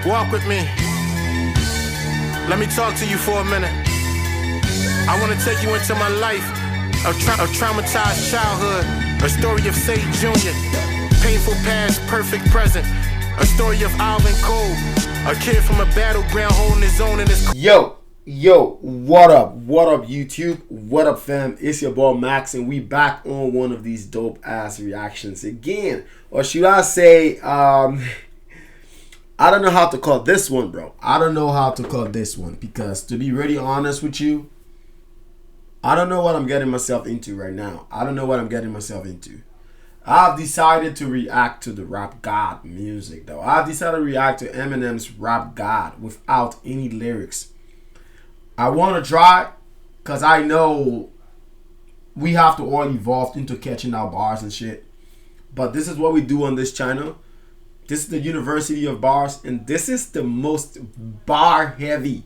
Walk with me. Let me talk to you for a minute. I want to take you into my life of traumatized childhood. A story of Sage Jr. Painful past, perfect present. A story of Alvin Cole. A kid from a battleground holding his own in his... Yo, what up? What up, YouTube? What up, fam? It's your boy Max, and we back on one of these dope ass reactions again. Or should I say, I don't know how to call this one, bro. I don't know how to call this one because, to be really honest with you, I don't know what I'm getting myself into right now. I don't know what I'm getting myself into. I've decided to react to the Rap God music, though. I've decided to react to Eminem's Rap God without any lyrics. I want to try because I know we have to all evolve into catching our bars and shit. But this is what we do on this channel. This is the University of Bars, and this is the most bar heavy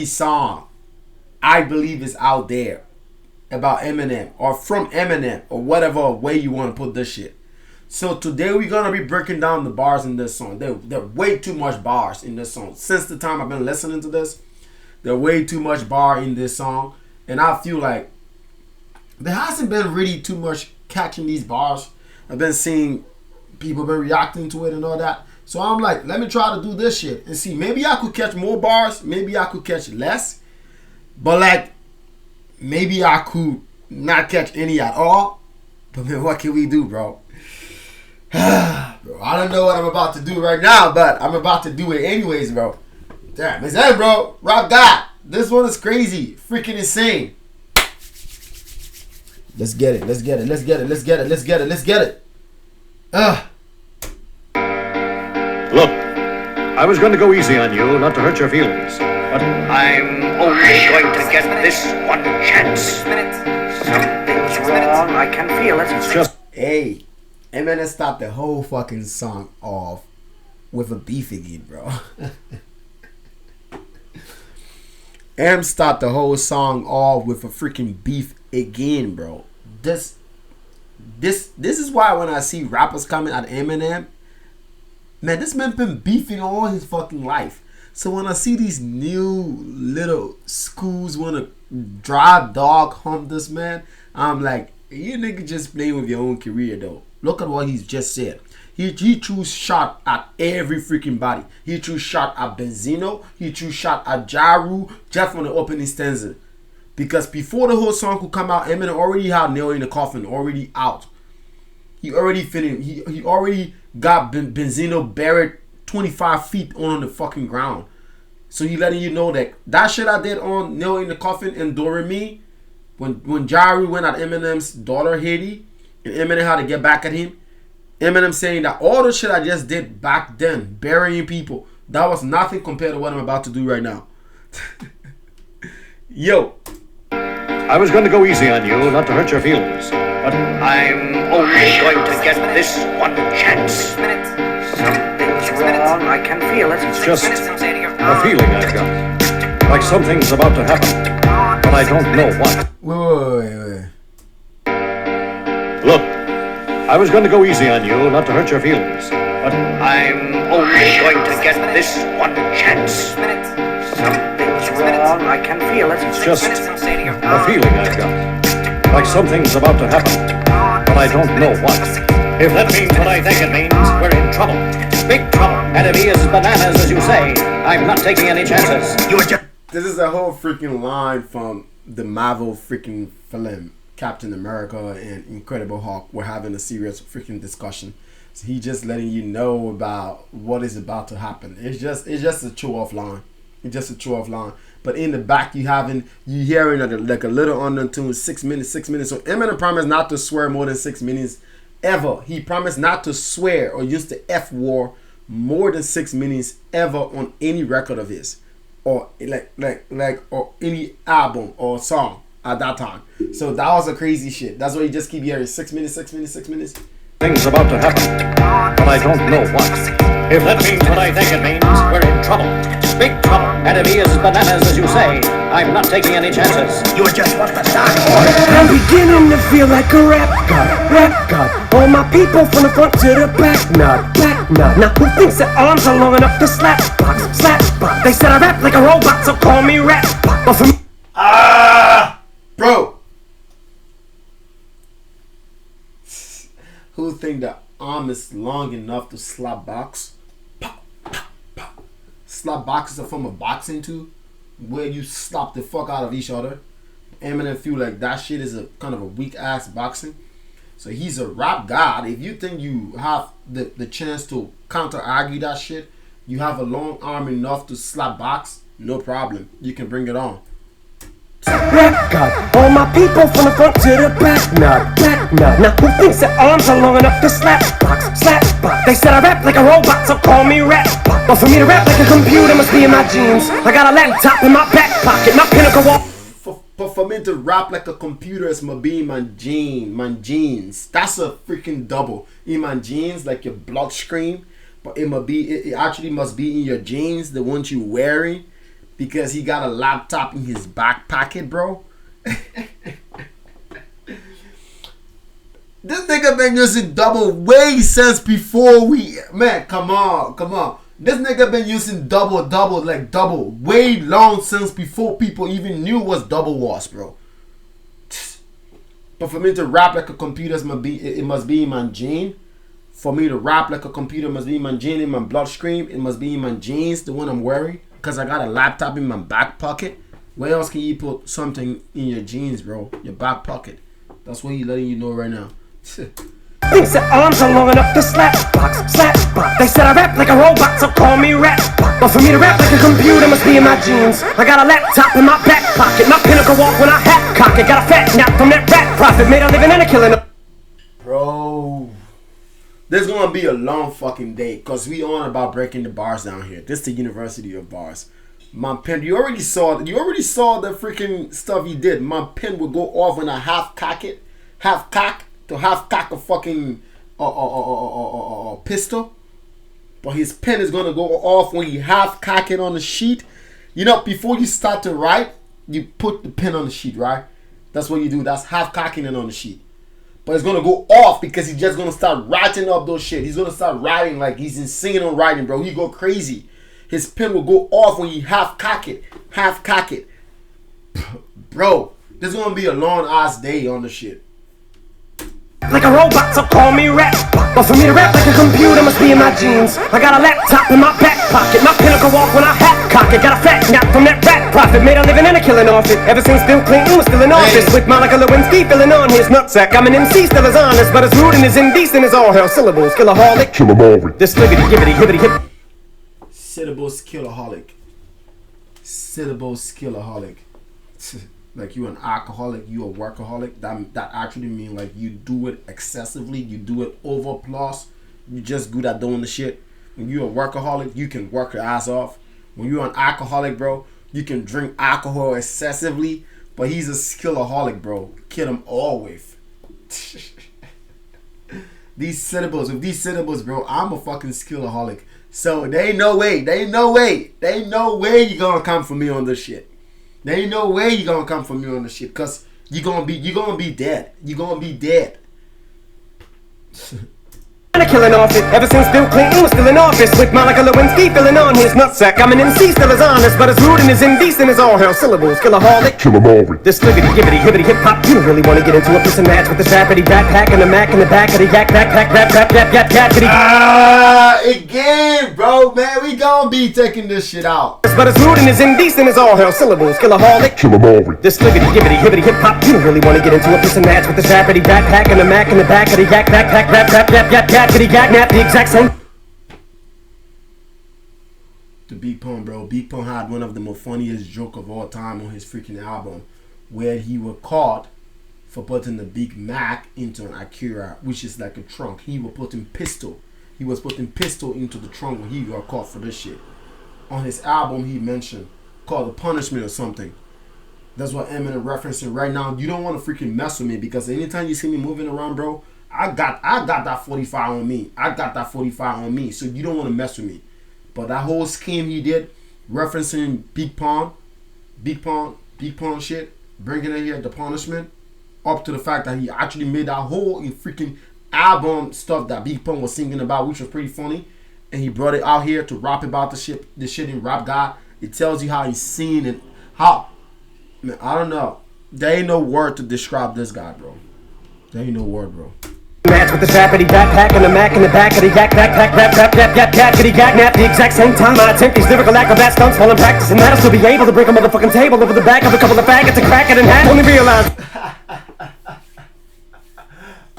song I believe is out there about Eminem or from Eminem or whatever way you want to put this shit. So today we're gonna be breaking down the bars in this song. There are way too much bars in this song. Since the time I've been listening to this, there are way too much bar in this song, and I feel like there hasn't been really too much catching these bars. I've been seeing people been reacting to it and all that. So I'm like, let me try to do this shit and see. Maybe I could catch more bars. Maybe I could catch less. But like, maybe I could not catch any at all. But man, what can we do, bro? Bro, I don't know what I'm about to do right now, but I'm about to do it anyways, bro. Damn, it's that, bro. Rap God. This one is crazy. Freaking insane. Let's get it. Let's get it. Let's get it. Let's get it. Let's get it. Let's get it. Look, I was going to go easy on you, not to hurt your feelings. But I'm only going to get this one chance. Something's wrong. I can feel it. It's just... Hey, Eminem stopped the whole fucking song off with a beef again, bro. M stopped the whole song off with a freaking beef again, bro. This is why when I see rappers coming at Eminem, man, this man been beefing all his fucking life. So when I see these new little schools want to drive dog hump this man, I'm like, you nigga just playing with your own career though. Look at what he's just said. He threw shot at every freaking body. He threw shot at Benzino. He threw shot at Jaru just on the opening stanza. Because before the whole song could come out, Eminem already had Nail in the Coffin already out. He already finished. He already got Benzino buried 25 feet on the fucking ground. So he letting you know that shit I did on Nail in the Coffin and Do Re Mi, when Jaru went at Eminem's daughter Haiti, and Eminem had to get back at him. Eminem saying that all the shit I just did back then, burying people, that was nothing compared to what I'm about to do right now. Yo. I was going to go easy on you, not to hurt your feelings. But I'm only going to get this one chance. Something's wrong. I can feel it. It's just a feeling I've got. Like something's about to happen. But I don't know what. Wait. Look. I was going to go easy on you, not to hurt your feelings. But I'm only going to get this one chance. Something's wrong. I can feel it. It's just a feeling I've got. Like something's about to happen. But I don't know what. If that means what I think it means, we're in trouble. Big trouble. And if he is bananas, as you say, I'm not taking any chances. This is a whole freaking line from the Marvel freaking film. Captain America and Incredible Hulk were having a serious freaking discussion. So he just letting you know about what is about to happen. It's just a show off line. It's just a show off line. But in the back you hearing like a little undertone, 6 minutes. So Eminem promised not to swear more than 6 minutes ever. He promised not to swear or use the F word more than 6 minutes ever on any record of his, or or any album or song at that time. So that was a crazy shit. That's why you just keep hearing 6 minutes. Things about to happen, but I don't know what. If that means what I think it means, we're in trouble. big trouble. Enemy is bananas, as you say. I'm not taking any chances. You're just what the start. I'm beginning to feel like a rap god. All my people from the front to the back nod. Now who thinks that arms are long enough to slap box? They said I rap like a robot, so call me rap. But for me, Bro. Who think the arm is long enough to slap box? Slap box is a form of boxing too, where you slap the fuck out of each other. Eminem feel like that shit is a kind of a weak ass boxing. So he's a rap god. If you think you have the chance to counter argue that shit, you have a long arm enough to slap box, no problem. You can bring it on. rap god. All my people from the front to the back nod. Now who thinks that arms are long enough to slap box? They said I rap like a robot, so call me rap. But for me to rap like a computer must be in my jeans. I got a laptop in my back pocket, my pinnacle wall. But for me to rap like a computer, it's my be in my jeans. That's a freaking double. In my jeans, like your bloodstream. But it actually must be in your jeans, the ones you wearing. Because he got a laptop in his back pocket, bro. This nigga been using double way since before we... Man, come on. This nigga been using double way long since before people even knew what double was, bro. But for me to rap like a computer, it must be in my gene. For me to rap like a computer, it must be in my gene, in my bloodstream. It must be in my jeans, the one I'm wearing. Because I got a laptop in my back pocket. Where else can you put something in your jeans, bro? Your back pocket. That's what he's letting you know right now. Thinks that arms are long enough to slap box. They said I rap like a robot, so call me rap. But for me to rap like a computer must be in my jeans. I got a laptop in my back pocket. My pinnacle walk when I hat cock it. Got a fat nap from that rap profit. Made a living and a killing. Bro, there's gonna be a long fucking day because we on about breaking the bars down here. This is the University of Bars. My pen, you already saw the freaking stuff he did. My pen would go off when I half cock a fucking pistol. But his pen is gonna go off when you half cock it on the sheet. You know, before you start to write, you put the pen on the sheet, right? That's what you do. That's half cocking it on the sheet. But it's gonna go off because he's just gonna start writing up those shit. He's gonna start writing like he's insane on writing, bro. He go crazy. His pen will go off when you half cock it. Bro, there's gonna be a long ass day on the shit. Like a robot, so call me rap. But for me to rap like a computer must be in my jeans. I got a laptop in my back pocket. My pinnacle walk when I hat cock it. Got a fat nap from that rap profit. Made a living and a killing off it. Ever since Bill Clinton was still in office. With Monica Lewinsky filling on his nutsack. I'm an MC, still as honest, but as rude and as indecent as all hell. Syllables, killaholic. Kill 'em all. This liggity, gibbity, hibbity, hip. Syllables killaholic. Like you an alcoholic, you a workaholic. That actually mean like you do it excessively, you do it over plus. You just good at doing the shit. When you a workaholic, you can work your ass off. When you're an alcoholic, bro, you can drink alcohol excessively. But he's a skillaholic, bro. Kill him always. These syllables, bro, I'm a fucking skillaholic. So there ain't no way you gonna come for me on this shit. There ain't no way you gonna come for me on this shit, cause you gonna be dead. You gonna be dead. Killing off it. Ever since Bill Clinton was still in office. With Monica Lewinsky filling on his nutsack. I'm an MC, still as honest, but as rude and as indecent as all hell. Syllables, killaholic. Kill 'em all. This liggity, gibbity, hibbity, hip hop. You don't really want to get into a piss and match with the sappity backpack and the Mac in the back of the yak backpack, rap, Again, bro, man, we gonna be taking this shit out. But as rude and as indecent as all hell. Syllables, killaholic. Kill 'em all. This liggity, gibbity, hibbity, hip hop. You don't really want to get into a piss and match with the sappity backpack and the Mac in the back of the yak backpack, rap, the exact same. The Big Pun, bro. Big Pun had one of the most funniest joke of all time on his freaking album, where he was caught for putting the Big Mac into an Acura, which is like a trunk. He was putting pistol into the trunk when he got caught for this shit. On his album, he mentioned called The Punishment or something. That's what Eminem referencing right now. You don't want to freaking mess with me because anytime you see me moving around, bro, I got that 45 on me. So you don't want to mess with me. But that whole scheme he did, referencing Big Pun shit, bringing it here the punishment, up to the fact that he actually made that whole freaking album stuff that Big Pun was singing about, which was pretty funny, and he brought it out here to rap about the shit in Rap God. It tells you how he's seen and how, man, I don't know. There ain't no word to describe this guy, bro. There ain't no word, bro. Match with the strappity backpack and the Mac in the back of the yak backpack rap yakety yak nap the exact same time I attempt these lyrical acrobat stunts while I'm practicing that I'll still be able to break a motherfucking table over the back of a couple of faggots and crack it in half. Only realize.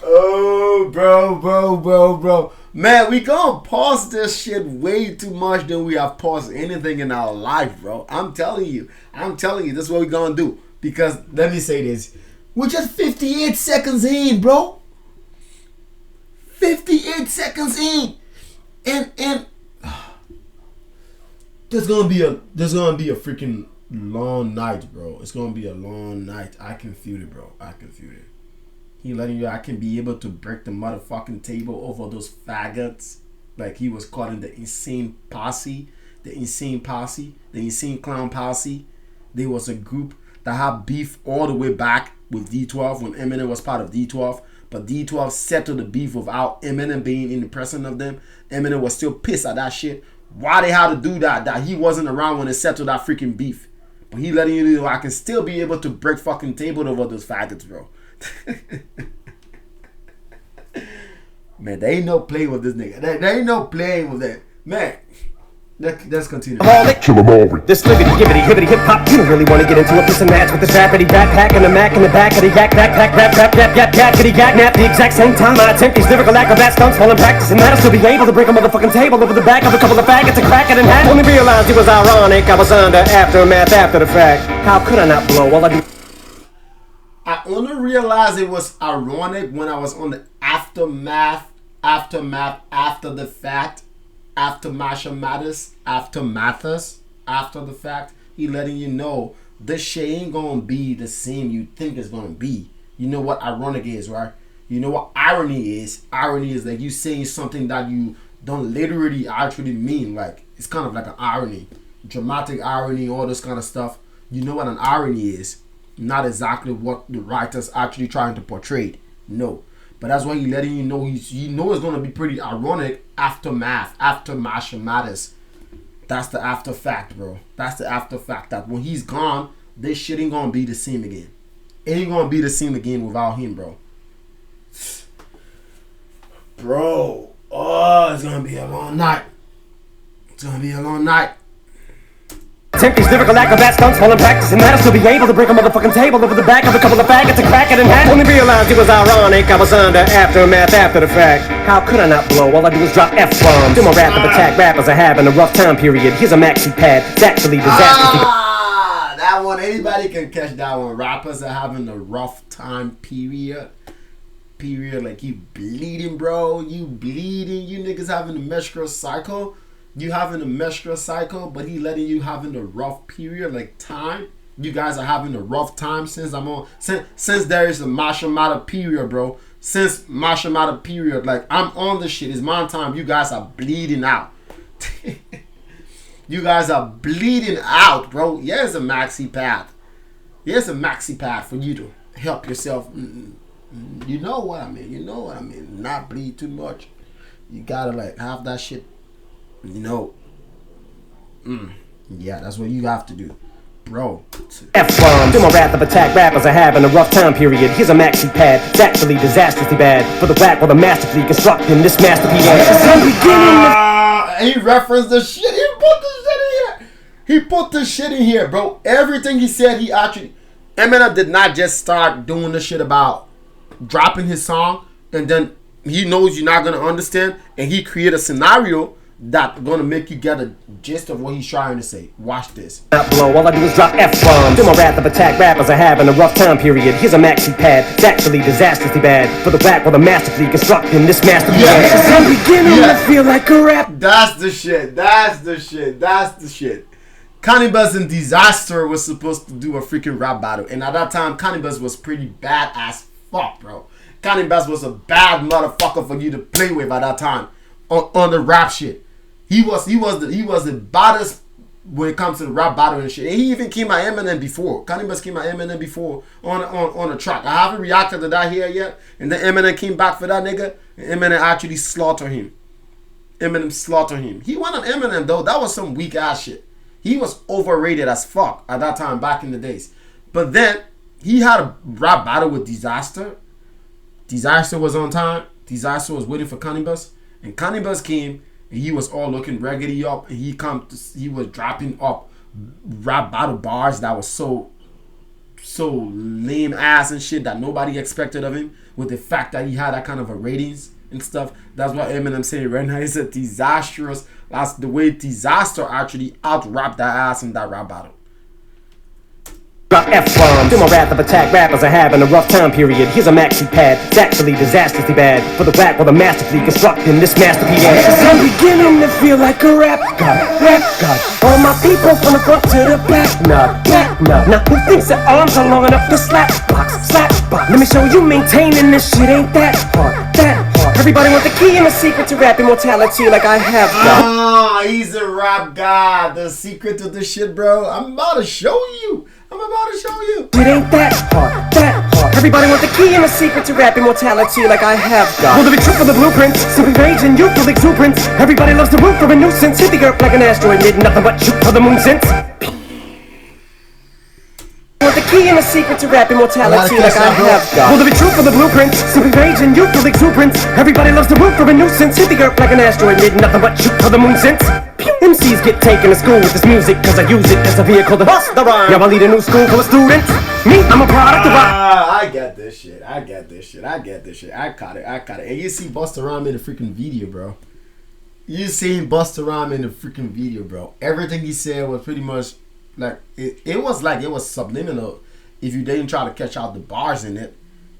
Oh, bro. Man, we gonna pause this shit way too much than we have paused anything in our life, bro. I'm telling you, this is what we gonna do. Because, let me say this, we're just 58 seconds in, bro. 58 seconds in. And there's gonna be a freaking long night, bro. It's gonna be a long night. I can feel it, bro. I can feel it. He letting you, I can be able to break the motherfucking table over those faggots. Like he was calling the insane posse. The insane clown posse. They was a group that had beef all the way back with D12 when Eminem was part of D12. But D12 settled the beef without Eminem being in the presence of them. Eminem was still pissed at that shit. Why they had to do that? That he wasn't around when they settled that freaking beef. But he letting you know I can still be able to break fucking table over those faggots, bro. Man, they ain't no playing with this nigga. They ain't no playing with that. Man, let's continue. This libbity gibbity hibbity hip hop. You don't really want to get into a piss and match with the strappity backpack and the Mac in the back of the yak backpack rap yakety yak nap the exact same time I attempt these lyrical acrobat stunts while I'm practicing that I'll still be able to break a motherfucking table over the back of a couple of faggots and crack it in half. Only realized it was ironic. I was under aftermath after the fact. How could I not blow? All I do. I only realized it was ironic when I was on the aftermath after the fact, after the fact. He letting you know this shit ain't gonna be the same you think it's gonna be. You know what ironic is, right? You know what irony is? Irony is like you saying something that you don't literally actually mean. Like it's kind of like an irony, dramatic irony, all this kind of stuff. You know what an irony is? Not exactly what the writer's actually trying to portray. No. But that's why he's letting you know you know it's gonna be pretty ironic after mathematics. That's the after fact, bro. That's the after fact that when he's gone, this shit ain't gonna be the same again. It ain't gonna be the same again without him, bro. Bro, oh, it's gonna be a long night. Attempt these lyrical acrobat stunts while I'm practicing that I'll still be able to break a motherfucking table over the back of a couple of faggots and crack it in half. Only realized it was ironic. I was under aftermath after the fact. How could I not blow? All I do is drop F-bombs. Do my rap of attack rappers are having a rough time period. Here's a maxi pad. It's actually disastrous. That one, anybody can catch that one. Rappers are having a rough time period. Like you bleeding, bro. You bleeding. You niggas having a menstrual cycle. You having a menstrual cycle, but he letting you having a rough period, like time. You guys are having a rough time since there is a martial matter period, bro. Since martial matter period, like I'm on the shit. It's my time. You guys are bleeding out. You guys are bleeding out, bro. Here's a maxi pad. Here's a maxi pad for you to help yourself. You know what I mean. Not bleed too much. You gotta like have that shit. You know, yeah, that's what you have to do, bro. F-bombs. Do my wrath of attack rappers are having a rough time period. Here's a maxi pad. It's actually disastrously bad for the whack while the masterfully constructing this masterpiece. He referenced the shit. He put the shit in here, bro. Everything he said, Eminem did not just start doing the shit about dropping his song and then he knows you're not gonna understand, and he created a scenario that's gonna make you get a gist of what he's trying to say. Watch this. Blow. All I do is drop F-bombs. Do my wrath of attack rappers are having a rough time period. Here's a maxi pad. It's actually disastrously bad for the whack while the masterfully constructing this masterpiece. I'm beginning to feel like a rap. That's the shit. Cannibals and Disaster was supposed to do a freaking rap battle, and at that time, Cannibals was pretty bad as fuck, bro. Cannibals was a bad motherfucker for you to play with at that time on the rap shit. He was the baddest when it comes to the rap battle and shit. And he even came at Eminem before. Kanye West came at Eminem before on a track. I haven't reacted to that here yet. And then Eminem came back for that nigga. And Eminem actually slaughtered him. Eminem slaughtered him. He went on Eminem though. That was some weak ass shit. He was overrated as fuck at that time back in the days. But then he had a rap battle with Disaster. Disaster was on time. Disaster was waiting for Kanye West. And Kanye West came and he was all looking raggedy up. And he was dropping up rap battle bars that was so lame ass and shit that nobody expected of him. With the fact that he had that kind of a ratings and stuff. That's what Eminem saying right now. He said disastrous. That's the way Disaster actually out-rapped that ass in that rap battle. Drop F-bombs. Feel my wrath of attack rappers I have in a rough time period. Here's a maxi pad. It's actually disastrously bad. For the rap while the masterfully constructing this masterpiece. I'm beginning to feel like a rap god. Rap god. All my people from the front to the back. Nah. Now who thinks that arms are long enough to slap box? Let me show you maintaining this shit ain't that hard. Everybody want the key and the secret to rap immortality like I have done. He's a rap god. The secret to this shit, bro. I'm about to show you. It ain't that hard. Everybody want the key and the secret to rap immortality like I have done. Will there be truth for the blueprint? Simply rage and youthful exuberance. Everybody loves the root for a nuisance. Hit the earth like an asteroid, did nothing but shoot for the moon since. Want the key and the secret to rap immortality like I have done. Will there be truth for the blueprint? Simply rage and youthful exuberance. Everybody loves the root for a nuisance. Hit the earth like an asteroid, did nothing but shoot for the moon since. MCs get taken to school with this music cause I use it as a vehicle to bust the rhyme. Y'all lead a new school full of students. Me, I'm a product of I get this shit. I caught it. And you see Busta Rhymes in the freaking video, bro. You seen Busta Rhymes in the freaking video, bro. Everything he said was pretty much like it was subliminal if you didn't try to catch out the bars in it.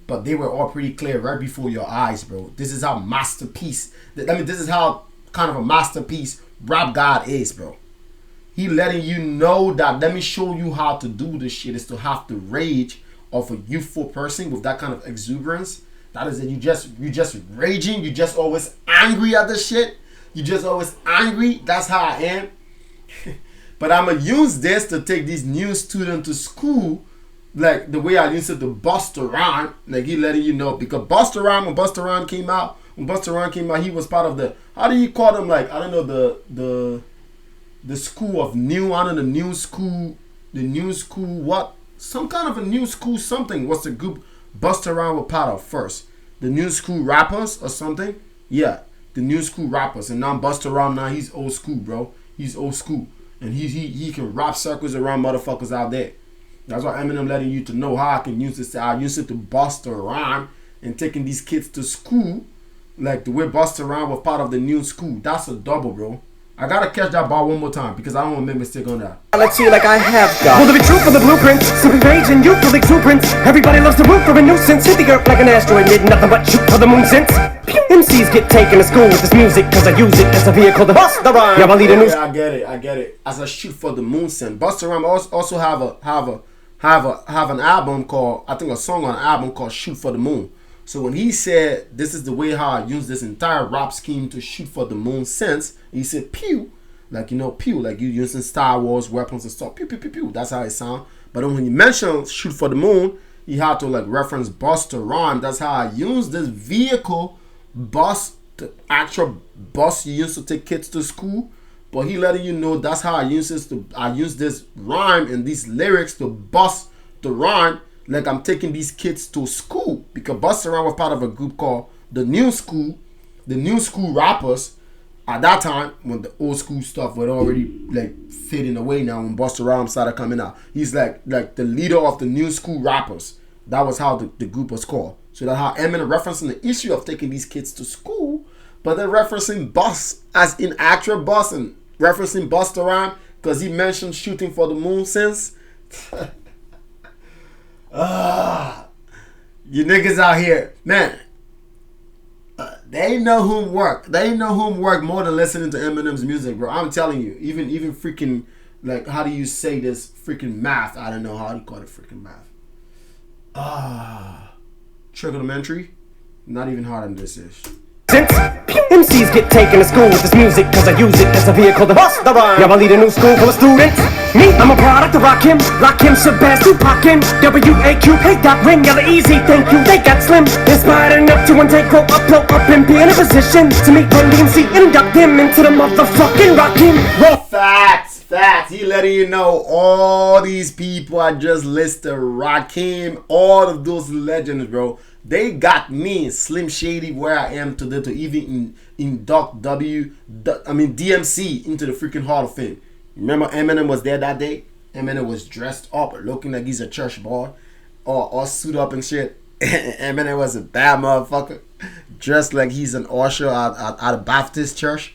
But they were all pretty clear right before your eyes, bro. This is how masterpiece. This is how kind of a masterpiece rap god is, bro. He letting you know that let me show you how to do this shit is to have the rage of a youthful person with that kind of exuberance. That is it. You just raging. You just always angry at the shit. You just always angry. That's how I am. But I'ma use this to take these new students to school, like the way I used it to Busta Rhymes. Like he letting you know because Busta Rhymes when Busta Rhymes came out. When Busta Rhymes came out, he was part of the, how do you call them, like, I don't know, the school of new, I don't know, the new school, what? Some kind of a new school something. What's the group Busta Rhymes was part of first? The new school rappers or something? Yeah, the new school rappers. And now Busta Rhymes, now he's old school, bro. He's old school. And he can rap circles around motherfuckers out there. That's why Eminem letting you to know how I can use this. I use it to Busta Rhymes and taking these kids to school. Like the way Busta Rhymes was part of the new school. That's a double, bro. I gotta catch that bar one more time because I don't want to make a mistake on that. Let's see like I have done. Will there be truth for the blueprint? Simply rage and youthful exuberance. Everybody loves the root for a nuisance. Hit the earth like an asteroid, did nothing but shoot for the moon since. MCs get taken to school with this music cause I use it as a vehicle to bust the rhyme. Y'all lead a new. I get it. As a shoot for the moon since. Busta Rhymes also have an album called, I think a song on an album called Shoot for the Moon. So when he said, this is the way how I use this entire rap scheme to shoot for the moon since, he said, pew, like, you know, pew, like you using Star Wars weapons and stuff, pew, pew, pew, pew, that's how it sounds. But then when he mentioned shoot for the moon, he had to like reference Busta Rhymes. That's how I use this vehicle, bus, the actual bus you used to take kids to school. But he letting you know that's how I use this rhyme and these lyrics to bust the rhyme. Like I'm taking these kids to school because Busta Rhymes was part of a group called the New School Rappers. At that time, when the old school stuff was already like fading away now, when Busta Rhymes started coming out, he's like the leader of the New School Rappers. That was how the group was called. So that's how Eminem referencing the issue of taking these kids to school, but they're referencing bus as in actual bus and referencing Busta Rhymes because he mentioned shooting for the moon since. You niggas out here, man. They know whom work. They know whom work more than listening to Eminem's music, bro. I'm telling you, even freaking like, how do you say this freaking math? I don't know how you call it freaking math. Trigonometry, not even harder than this is. Since MCs get taken to school with this music, cause I use it as a vehicle to bust the rhyme. Y'all lead a new school full of students. Me, I'm a product of Rakim, Shabazz, Tupac, W.A.Q. Hey, Doc, Ring, y'all are easy, thank you. They got slim, inspired enough to one day grow up and be in a position to meet Run DMC and induct them into the motherfucking Rakim. Facts. He letting you know all these people I just listed, Rakim, all of those legends, bro. They got me, Slim Shady, where I am today to even induct DMC into the freaking Hall of Fame. Remember Eminem was there that day? Eminem was dressed up, looking like he's a church boy, all suit up and shit. Eminem was a bad motherfucker, dressed like he's an usher at a Baptist church.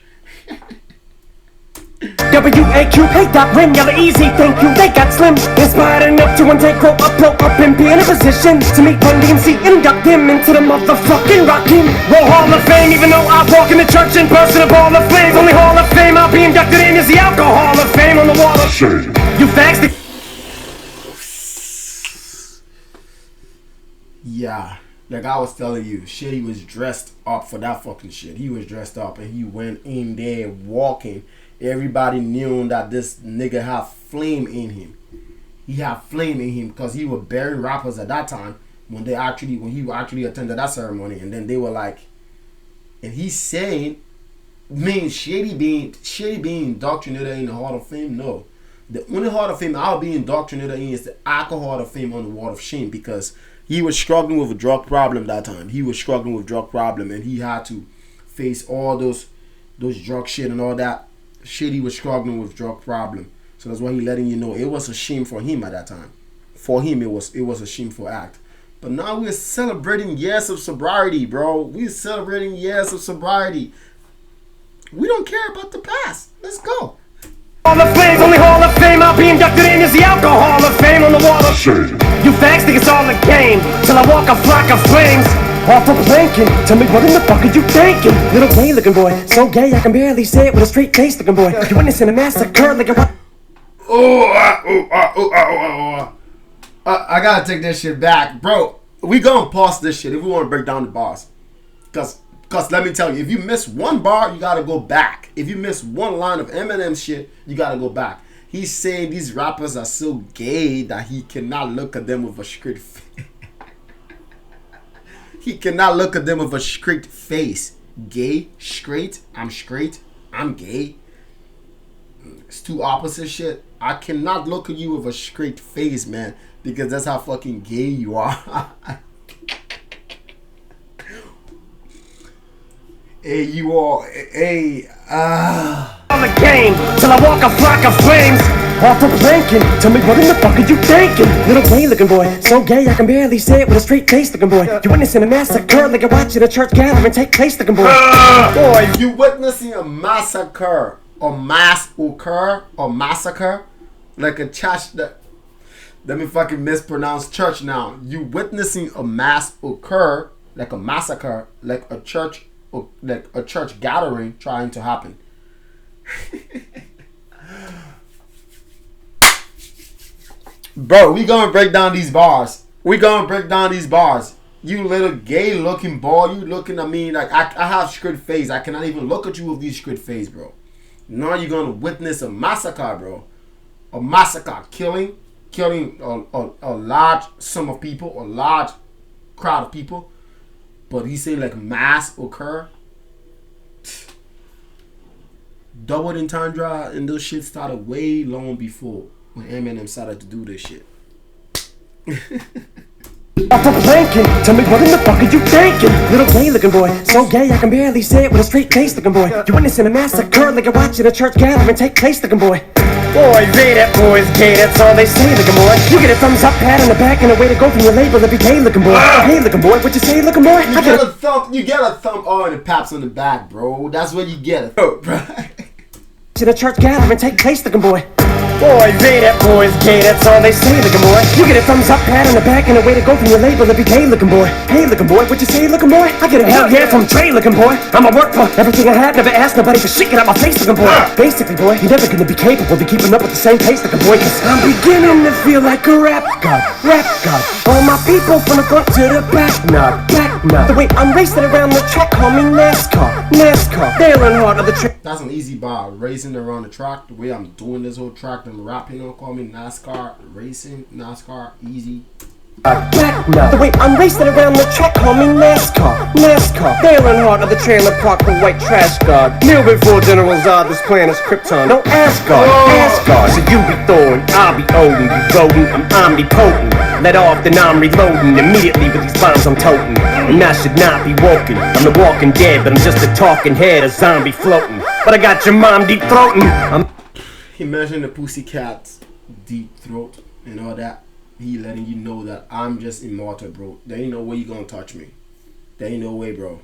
W.A.Q. Hey, Doc, Ring, y'all are easy, thank you. They got slim, inspired enough to one day grow up and be in a position to meet Run DMC and induct them into the motherfucking Rakim Hall of Fame. Even though I walk in the church in person of all the flames, only Hall of Fame I'll be inducted in is the Alcohol of Fame on the wall of shame. You fags. Yeah, like I was telling you, Shady was dressed up for that fucking shit. He was dressed up and he went in there walking. Everybody knew that this nigga had flame in him. He had flame in him because he was burying rappers at that time when he actually attended that ceremony. And then they were like, and he's saying, Shady being indoctrinated in the Hall of Fame? No. The only Hall of Fame I'll be indoctrinated in is the Alcohol Hall of Fame on the Wall of Shame, because he was struggling with a drug problem that time. He was struggling with drug problem and he had to face all those drug shit and all that. Shady was struggling with drug problem, so that's why he letting you know it was a shame for him at that time. For him, it was a shameful act. But now we're celebrating years of sobriety, bro. We're celebrating years of sobriety. We don't care about the past. Let's go. Hall of Fame, only Hall of Fame I'll be inducted in is the Alcohol of Fame on the wall of shame. You fags think it's all a game till I walk a flock of flames. Off of planking, tell me what in the fuck are you thinking? Little gay looking boy, so gay I can barely say it with a straight face looking boy. You witnessing a massacre like a what? I gotta take this shit back, bro. We gonna pause this shit if we want to break down the bars. Cause let me tell you, if you miss one bar, you gotta go back. If you miss one line of Eminem shit, you gotta go back. He's saying these rappers are so gay that he cannot look at them with a straight face. He cannot look at them with a straight face. Gay, straight, I'm gay. It's two opposite shit. I cannot look at you with a straight face, man, because that's how fucking gay you are. Hey, you all, On the game, till I walk a flock of flames. Off of planking, tell me what in the fuck are you thinking? Little gay looking boy, so gay I can barely say it with a straight face looking boy. You witnessing a massacre like you're watching a church gathering take place looking boy. Boy, you witnessing a massacre, or massacre, like a church that. Let me fucking mispronounce church now. You witnessing a massacre, like a massacre, like a church gathering trying to happen. Bro, we gonna break down these bars. You little gay looking boy, you looking at me like I have straight face. I cannot even look at you with these straight face, bro. Now you're gonna witness a massacre, bro. A massacre, killing a large sum of people, a large crowd of people. But he's saying like mass occur. Double entendre and those shit started way long before when Eminem started to do this shit. Off of planking, tell me what in the fuck are you thinking? Little gay looking boy, so gay I can barely say it with a straight face looking boy. You witnessing a massacre like you're watching a church gathering take place looking boy. Boy, say that boy's gay, that's all they say looking boy. You get a thumbs up, pat on the back, and a way to go from your label every day looking boy. Hey looking boy, what you say looking boy? You get a thumb and a paps on the back, bro. That's what you get. Bro. In a church gathering take place looking boy. Boy, say that boy's gay, that's all they say looking boy. You get a thumbs up, pat on the back, and a way to go from your label every day looking boy. Hey looking boy, what you say looking boy? I get a hell yeah from Dre looking boy. I'ma work for everything I had, never asked nobody for shit, get out my face looking boy. Basically boy, you're never gonna be capable of keeping up with the same pace looking boy, cause I'm beginning to feel like a rap god. All my people from the front to the back, not now. The way I'm racing around the track, call me NASCAR. NASCAR, Dale Earnhardt of the track. That's an easy bar. Racing around the track, the way I'm doing this whole track, I'm rapping on, call me NASCAR. Racing, NASCAR, easy. Back now. The way I'm racing around the track, call me NASCAR. NASCAR, Dale Earnhardt of the trailer park, the white trash guard. Kneel before General Zod, this plan is Krypton. No Asgard, Asgard. So you be Thor and I'll be Odin. You rodent, I'm omnipotent. Let off, then I'm reloading immediately with these bombs I'm toting. And I should not be woken. I'm the walking dead, but I'm just a talking head, a zombie floating. But I got your mom deep throating. Imagine the Pussycats deep throat and all that. He letting you know that I'm just immortal, bro. There ain't no way you gonna touch me. There ain't no way, bro.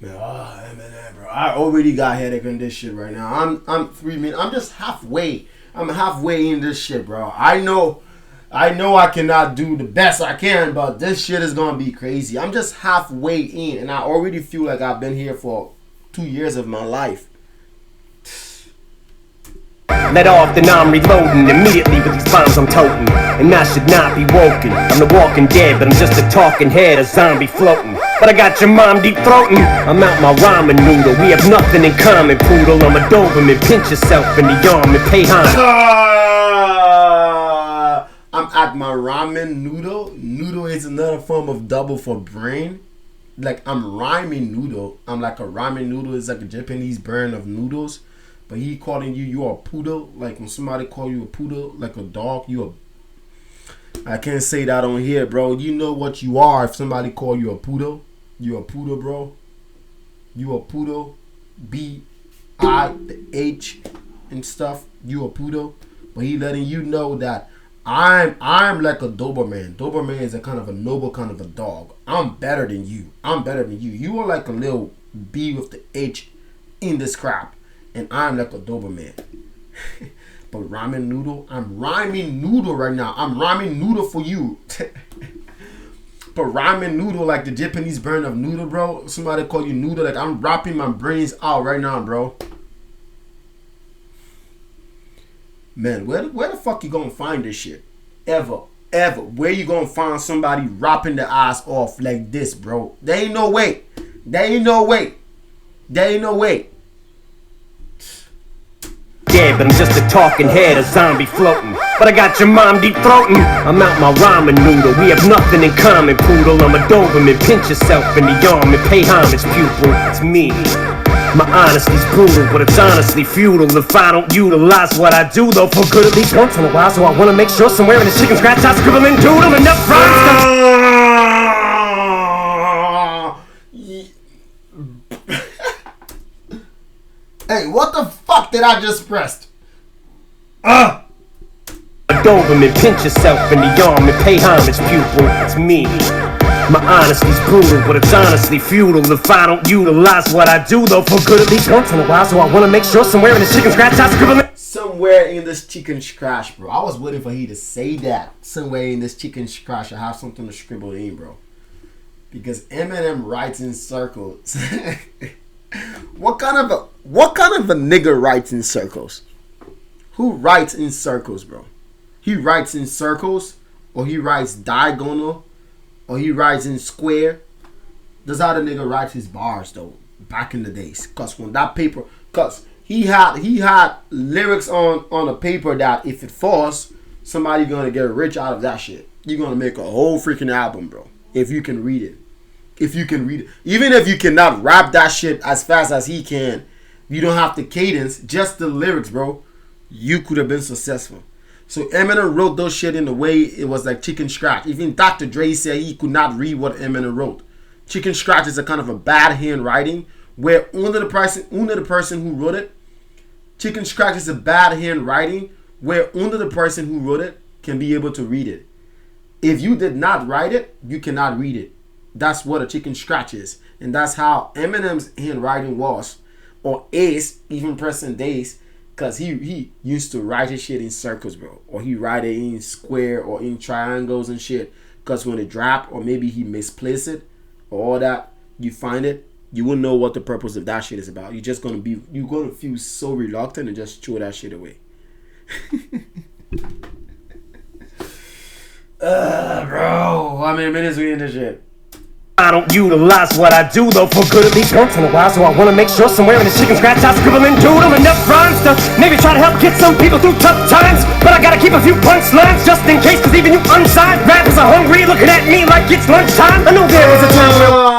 Man, Eminem, bro. I already got headache on this shit right now. I'm 3 minutes. I'm just halfway. I'm halfway in this shit, bro. I know I cannot do the best I can, but this shit is gonna be crazy. I'm just halfway in, and I already feel like I've been here for 2 years of my life. Let off, then I'm reloading immediately with these bombs I'm toting. And I should not be woken. I'm the walking dead, but I'm just a talking head, a zombie floating. But I got your mom deep throating. I'm out my ramen noodle. We have nothing in common, poodle. I'm a Doberman. Pinch yourself in the arm and pay homage. I'm at my ramen noodle. Noodle is another form of double for brain. Like I'm rhyming noodle. I'm like a ramen noodle is like a Japanese brand of noodles. But he calling you a poodle. Like when somebody call you a poodle, like a dog, I can't say that on here, bro. You know what you are if somebody call you a poodle. You a poodle, bro. You a poodle. B-I-H and stuff. You a poodle. But he letting you know that I'm like a Doberman. Doberman is a kind of a noble kind of a dog. I'm better than you. You are like a little B with the H in this crap. And I'm like a Doberman. But ramen noodle, I'm rhyming noodle right now. I'm rhyming noodle for you. But ramen noodle, like the Japanese brand of noodle, bro. Somebody call you noodle, like I'm rapping my brains out right now, bro. Man, where the fuck you gonna find this shit? Ever. Where you gonna find somebody rapping their ass off like this, bro? There ain't no way. Dead, but I'm just a talking head, a zombie floating. But I got your mom deep throating. I'm out my ramen noodle. We have nothing in common, poodle. I'm a Doberman. Pinch yourself in the arm and pay homage, pupil. It's me. My honesty's brutal, but it's honestly futile if I don't utilize what I do, though, for good at least once in a while. So I wanna make sure somewhere in the chicken scratch I scribble and doodle enough rhymes. Hey, what the fuck did I just press? A Doberman, pinch yourself in the arm and pay homage, pupil. It's me. My honesty's brutal, but it's honestly futile if I don't utilize what I do, though, for good at least once in a while. So I wanna make sure somewhere in the chicken scratch I scribble. Somewhere in this chicken scratch, bro. I was waiting for he to say that. Somewhere in this chicken scratch, I have something to scribble in, bro. Because Eminem writes in circles. What kind of a nigga writes in circles? Who writes in circles, bro? He writes in circles, or he writes diagonal, or he writes in square. That's how the nigga writes his bars, though. Back in the days, cause when that paper, cause he had lyrics on a paper that if it falls, somebody gonna get rich out of that shit. You're gonna make a whole freaking album, bro. If you can read it. Even if you cannot rap that shit as fast as he can, you don't have the cadence, just the lyrics, bro. You could have been successful. So Eminem wrote those shit in a way it was like chicken scratch. Even Dr. Dre said he could not read what Eminem wrote. Chicken scratch is a kind of a bad handwriting where only the person who wrote it. Chicken scratch is a bad handwriting where only the person who wrote it can be able to read it. If you did not write it, you cannot read it. That's what a chicken scratch is. And that's how Eminem's handwriting was. Or is, even present days. Because he used to write his shit in circles, bro. Or he write it in square or in triangles and shit. Because when it drop, or maybe he misplaced it, or all that, you find it, you wouldn't know what the purpose of that shit is about. You're gonna feel so reluctant and just throw that shit away. Bro, how many minutes we in this shit? I don't utilize what I do though for good at least once in a while. So I wanna make sure somewhere in the chicken scratch I scribble and doodle enough rhymes to maybe try to help get some people through tough times. But I gotta keep a few punchlines just in case, cause even you unsigned rappers are hungry looking at me like it's lunchtime. I know there was a time where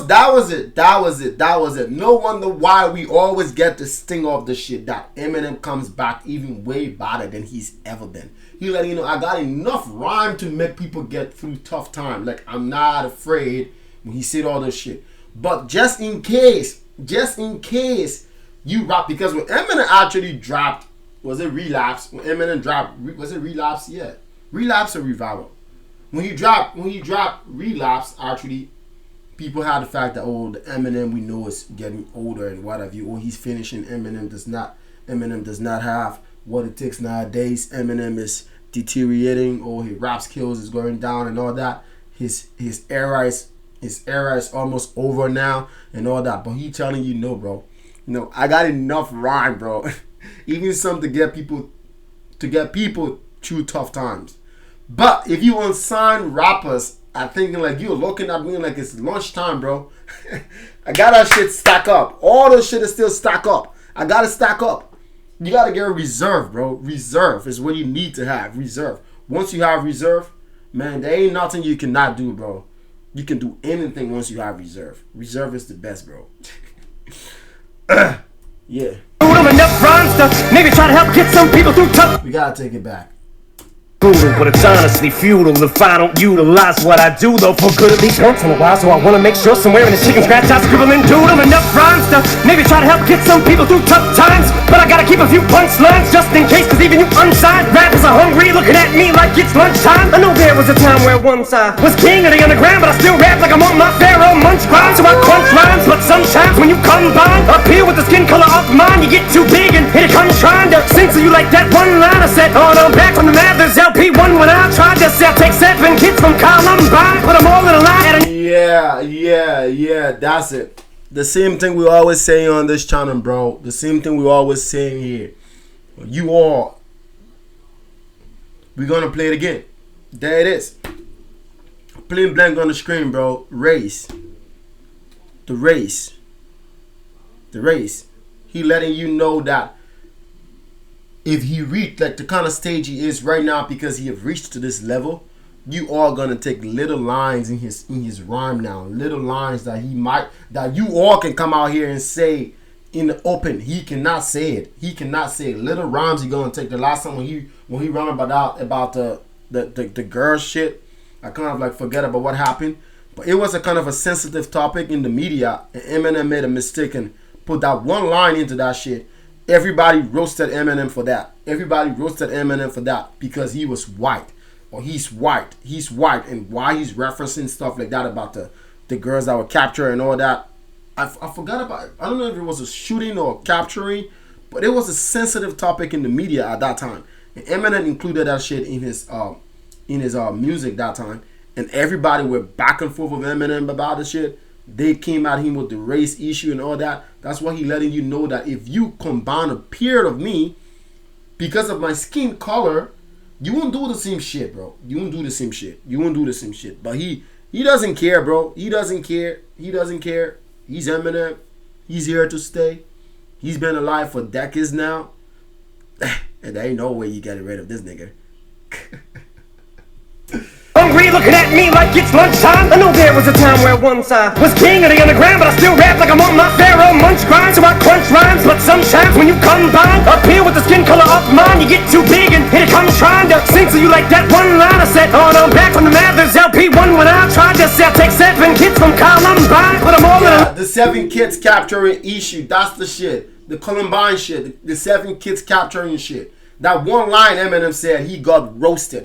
That was it. No wonder why we always get the sting of the shit that Eminem comes back even way better than he's ever been. He letting you know I got enough rhyme to make people get through tough time. Like I'm not afraid when he said all this shit. But just in case you rap, because when Eminem actually dropped, was it Relapse? When Eminem dropped, was it Relapse? Yeah, Relapse or Revival. When he dropped Relapse, actually, people had the fact that, oh, the Eminem we know is getting older and what have you. Or he's finishing. Eminem does not have what it takes nowadays. Eminem is deteriorating, or his rap skills is going down and all that. His era is almost over now and all that. But he telling you, no, bro. No, I got enough rhyme, bro. Even some to get people through tough times. But if you unsigned rappers are thinking like you're looking at me like it's lunchtime, bro. I got that shit stack up. All this shit is still stack up. I gotta stack up. You gotta get a reserve, bro. Reserve is what you need to have. Reserve. Once you have reserve, man, there ain't nothing you cannot do, bro. You can do anything once you have reserve. Reserve is the best, bro. Yeah. enough rhymes to maybe try to help get some people through tough. We gotta take it back. But it's honestly futile if I don't utilize what I do though for good at least once in a while. So I wanna make sure somewhere in the chicken scratch I scribble and doodle enough rhymes to maybe try to help get some people through tough times. But I gotta keep a few punchlines just in case, cause even you unsigned rappers are hungry looking at me like it's lunchtime. I know there was a time where once I was king of the underground, but I still rap like I'm on my Pharaoh munch grind. So I crunch rhymes, but sometimes when you combine up here with the skin color of mine, you get too big and here it comes trying to censor you like that one line I said. Oh no, back from the Mathers LP1 when I tried to sell, take 7 kids from Columbine, put them all in a line. Yeah, that's it. The same thing we always say on this channel, bro. The same thing we always saying here. We're gonna play it again. There it is. Plain blank on the screen, bro. Race. The race. He letting you know that if he reached like the kind of stage he is right now, because he have reached to this level, you are gonna take little lines in his rhyme now, little lines that you all can come out here and say in the open. He cannot say it. Little rhymes he gonna take. The last time when he rhymed about the girl shit, I kind of like forget about what happened, but it was a kind of a sensitive topic in the media, and Eminem made a mistake and put that one line into that shit. Everybody roasted Eminem for that. Because he was white. Or he's white. And why he's referencing stuff like that about the girls that were captured and all that. I forgot about it. I don't know if it was a shooting or capturing, but it was a sensitive topic in the media at that time. And Eminem included that shit in his music that time. And everybody went back and forth with Eminem about the shit. They came at him with the race issue and all that. That's why he letting you know that if you combine a period of me because of my skin color, you won't do the same shit, bro. You won't do the same shit. But he doesn't care, bro. He doesn't care. He's Eminem. He's here to stay. He's been alive for decades now. And there ain't no way you get rid of this nigga. Hungry looking at me like it's lunchtime. I know there was a time where once I was king of the underground, but I still rap like I'm on my Pharaoh munch grind. So I crunch rhymes, but sometimes when you combine up here with the skin color of mine, you get too big and here it comes trying to censor you like that one line I said. Oh no, back from the Mathers LP1 when I tried to sell, take 7 kids from Columbine, put them all in a... The 7 kids capturing issue, that's the shit. The Columbine shit, the 7 kids capturing shit. That one line Eminem said, he got roasted.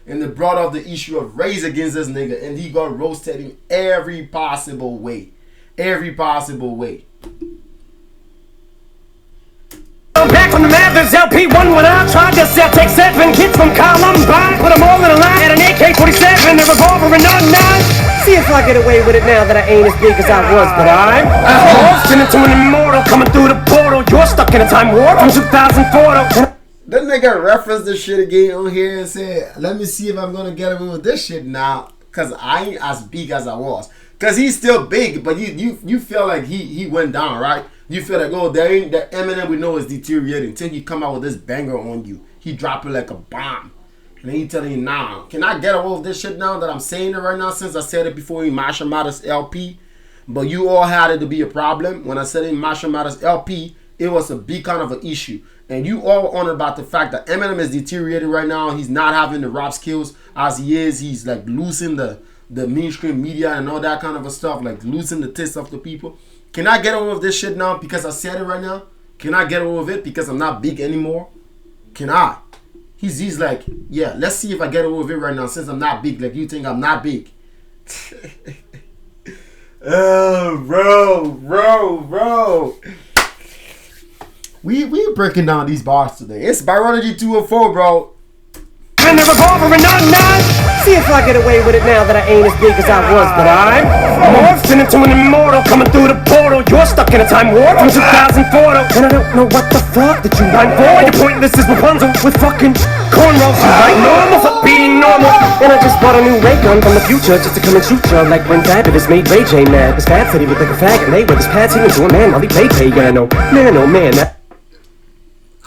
And they brought up the issue of race against this nigga. And he got roasted in every possible way. Back from the Mathers LP1 when I tried to sell, take 7 kids from Columbine, put them all in a line at an AK-47, a revolver and a 9. See if I get away with it now that I ain't as big as I was, but I'm morphed into an immortal coming through the portal. You're stuck in a time warp from 2004 to... That nigga referenced this shit again on here and said, let me see if I'm gonna get away with this shit now. Cause I ain't as big as I was. Cause he's still big, but you feel like he went down, right? You feel like, oh, there ain't that Eminem we know is deteriorating. Till he come out with this banger on you. He drop it like a bomb. And then he telling you, nah, can I get away with this shit now that I'm saying it right now since I said it before in Masha Matters LP? But you all had it to be a problem. When I said in Masha Matters LP, it was a big kind of an issue. And you all on about the fact that Eminem is deteriorating right now. He's not having the rap skills as he is. He's like losing the mainstream media and all that kind of a stuff. Like losing the taste of the people. Can I get away with this shit now because I said it right now? Can I get away with it because I'm not big anymore? Can I? He's like, yeah, let's see if I get away with it right now since I'm not big. Like you think I'm not big. Oh, bro. We breaking down these bars today. It's Biology 204, bro. In the revolver and nine. See if I get away with it now that I ain't as big as I was, but I'm morphing into an immortal coming through the portal. You're stuck in a time warp from 2004, and I don't know what the fuck that you rhyme for. You're pointless as Rapunzel with fucking cornrows. You like normal for being normal, and I just bought a new ray gun from the future just to come and shoot you like when Fabulous made Ray J mad. Cause Fab said he looked like a faggot, and they with his pads he into a man while he played piano. Man, oh man, that.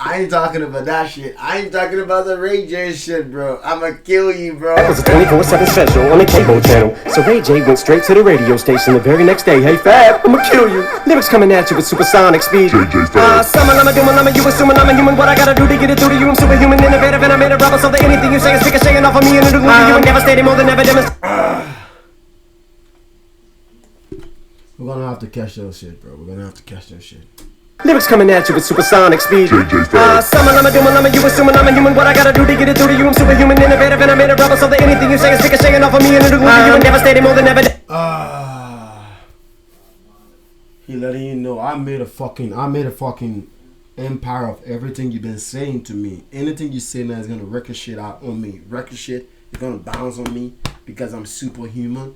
I ain't talking about that shit. I ain't talking about the Ray J shit, bro. I'ma kill you, bro. That was a 24/7 special on the cable channel. So Ray J went straight to the radio station the very next day. Hey Fab, I'ma kill you. Lyrics coming at you with supersonic speed. Summon, I'm a doom, I'm a you assuming I'm a human. What I gotta do to get it through to you? I'm superhuman, innovative, and I made a rubber so that anything you say is ricocheting off of me and it'll glue you and devastating more than ever demonstrated. We're gonna have to catch those shit, bro. We're gonna have to catch those shit. Lyrics coming at you with supersonic speed. Summon, I'm a doom, I'm a you assuming I'm a human. What I gotta do to get it through to you? I'm superhuman, innovative, and I made a rubber so that anything you say is ricocheting off of me and it'll glue you and devastating more than ever. He letting you know I made a fucking empire of everything you've been saying to me. Anything you say now is gonna ricochet out on me. Ricochet is gonna bounce on me because I'm superhuman.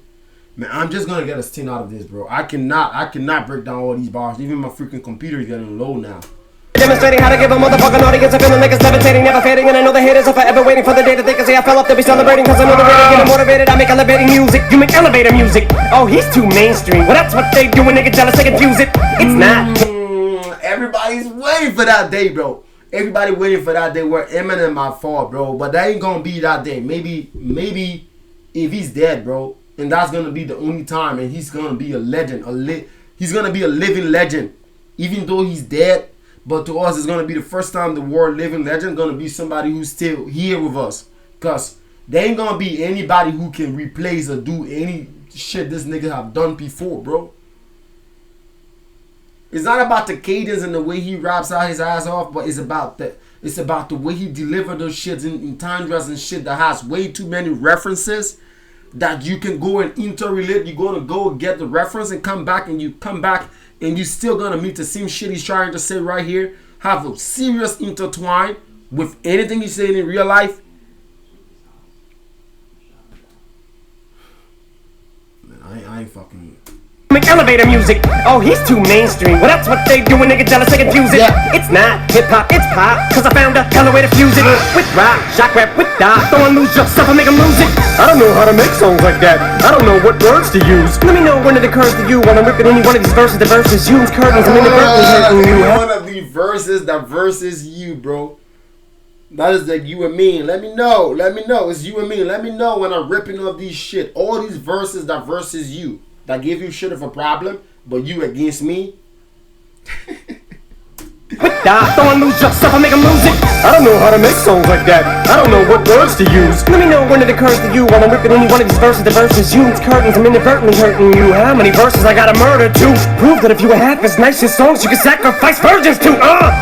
Man, I'm just gonna get a stint out of this, bro. I cannot break down all these bars. Even my freaking computer is getting low now. Demonstrating how to give a motherfucking audience a feeling like it's levitating, never fading. And I know the haters are forever waiting for the day that they can say I fell off to be celebrating. Cause I know the way to get motivated. I make elevating music, you make elevator music. Oh, he's too mainstream. Well, that's what they do when they get jealous, they confuse it. It's not. Everybody's waiting for that day, bro. Everybody waiting for that day where Eminem might fall, bro. But that ain't gonna be that day. Maybe if he's dead, bro. And that's gonna be the only time, and he's gonna be a legend, he's gonna be a living legend, even though he's dead. But to us, it's gonna be the first time the word living legend gonna be somebody who's still here with us, cause there ain't gonna be anybody who can replace or do any shit this nigga have done before, bro. It's not about the cadence and the way he raps out his ass off, but it's about the way he delivered those shits in tundras and shit that has way too many references. That you can go and interrelate. You're gonna go get the reference and come back and you still gonna meet the same shit he's trying to say right here. Have a serious intertwine with anything he's saying in real life. Man, I ain't fucking. Make elevator music. Oh, he's too mainstream. Well, that's what they do when they get jealous, they confuse it. Yeah. It's not hip hop, it's pop. Cause I found a hella way to fuse it. With rock, shock rap, with dot. Throwing loose your stuff and make them lose it. I don't know how to make songs like that. I don't know what words to use. Let me know when it occurs to you while I'm ripping any one of these verses. The verses use curtains. I'm inadvertently hurting you. One of these verses that verses you, bro. That is like you and me. Let me know. It's you and me. Let me know when I'm ripping off these shit. All these verses that verses you. That give you shit of a problem, but you against me. Throwing loose your stuff, I make them lose it. I don't know how to make songs like that. I don't know what words to use. Let me know when it occurs to you while I'm ripping any one of these verses. The verses use curtains, I'm inadvertently hurting you. How many verses I gotta murder to prove that if you were half as nice as songs you could sacrifice virgins to?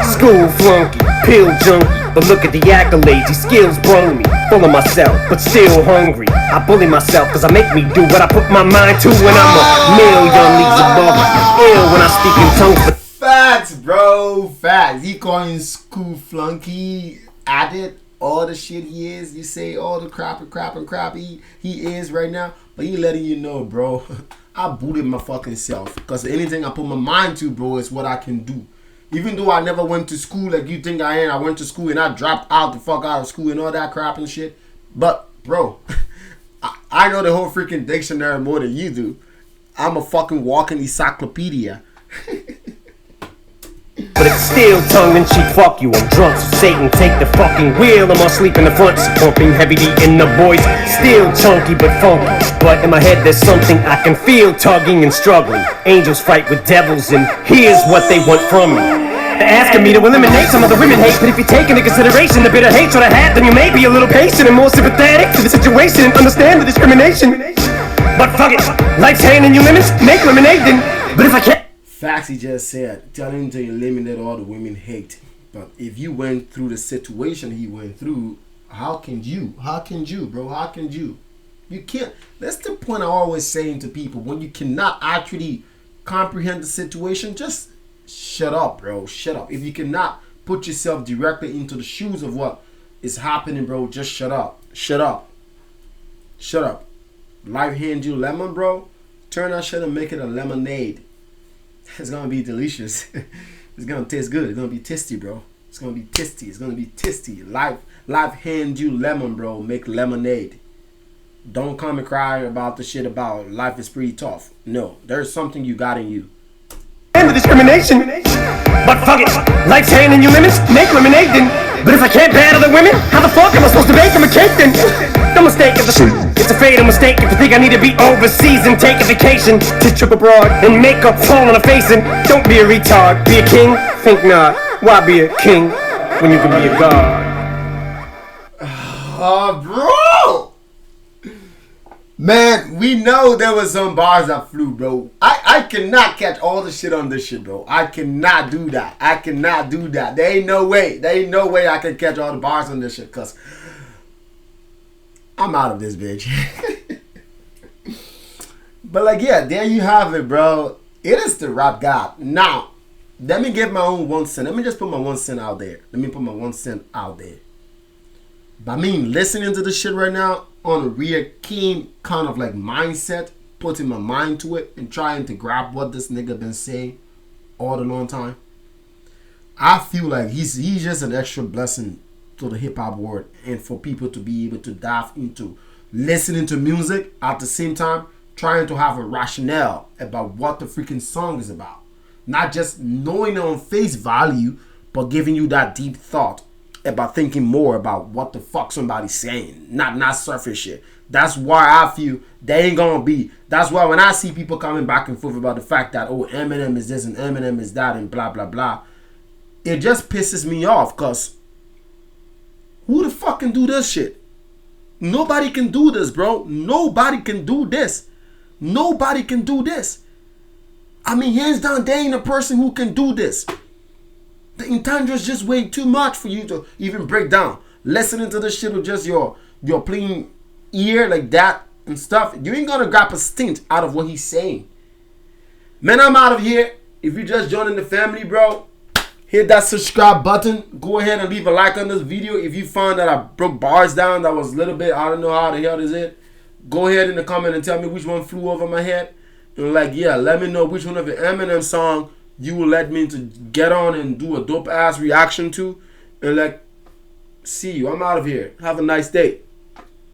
School flunky, pill junkie. But look at the accolades, these skills brung me. Full of myself, but still hungry. I bully myself cause I make me do what I put my mind to. When I'm a million leagues above me. Ill when I speak in tongues, but facts, bro, facts. He calling school flunky, added all the shit he is. You say all the crap he is right now. But he letting you know, bro, I booted my fucking self. Cause anything I put my mind to, bro, is what I can do. Even though I never went to school like you think I am, I went to school and I dropped out the fuck out of school and all that crap and shit. But, bro, I know the whole freaking dictionary more than you do. I'm a fucking walking encyclopedia. But it's still tongue-in-cheek, fuck you, I'm drunk, so Satan take the fucking wheel. I'm asleep in the front, so pumping heavy D in the boys. Still chunky but funky, but in my head there's something I can feel tugging and struggling. Angels fight with devils, and here's what they want from me. They're asking me to eliminate some of the women hate, but if you take into consideration the bitter hatred I had, then you may be a little patient and more sympathetic to the situation and understand the discrimination. But fuck it, life's handing you lemons, make lemonade then. But if I can't... Facts, he just said, telling him to eliminate all the women hate. But if you went through the situation he went through, how can you? How can you, bro? How can you? You can't. That's the point I always saying to people. When you cannot actually comprehend the situation, just shut up, bro. Shut up. If you cannot put yourself directly into the shoes of what is happening, bro, just shut up. Shut up. Shut up. Life hands you lemon, bro. Turn that shit and make it a lemonade. It's gonna be delicious. It's gonna taste good. It's gonna be tasty, bro. It's gonna be tasty. It's gonna be tasty. Life hand you lemon, bro. Make lemonade. Don't come and cry about the shit about life is pretty tough. No, there's something you got in you. And the discrimination. But fuck it, life's handing you lemons, make lemonade then. But if I can't battle the women, how the fuck am I supposed to bake them a cake then? No mistake, it's a fatal mistake if you think I need to be overseas and take a vacation to trip abroad and make up fall on a face. And don't be a retard, be a king, think not. Why be a king when you can be a god? Bro! Man, we know there was some bars that flew, bro. I cannot catch all the shit on this shit, bro. I cannot do that. I cannot do that. There ain't no way. There ain't no way I can catch all the bars on this shit, because I'm out of this bitch. But like, yeah, there you have it, bro. It is the rap god. Now, let me give my own 1 cent. Let me just put my 1 cent out there. Let me put my 1 cent out there. But I mean, listening to this shit right now on a real keen kind of like mindset, putting my mind to it and trying to grab what this nigga been saying all the long time, I feel like he's just an extra blessing to the hip hop world, and for people to be able to dive into listening to music at the same time trying to have a rationale about what the freaking song is about, not just knowing it on face value, but giving you that deep thought about thinking more about what the fuck somebody's saying, not surface shit. That's why I feel they ain't gonna be. That's why when I see people coming back and forth about the fact that, oh, Eminem is this and Eminem is that and blah blah blah, it just pisses me off, cause who the fuck can do this shit? Nobody can do this, bro. Nobody can do this. Nobody can do this. I mean, hands down, there ain't a person who can do this. The entendre is just way too much for you to even break down. Listening to this shit with just your plain ear like that and stuff, you ain't gonna grab a stint out of what he's saying. Man, I'm out of here. If you just joining the family, bro, hit that subscribe button. Go ahead and leave a like on this video. If you found that I broke bars down, that was a little bit, I don't know how the hell is it. Go ahead in the comment and tell me which one flew over my head. And like, yeah, let me know which one of the Eminem song you will let me to get on and do a dope ass reaction to. And like, see you. I'm out of here. Have a nice day.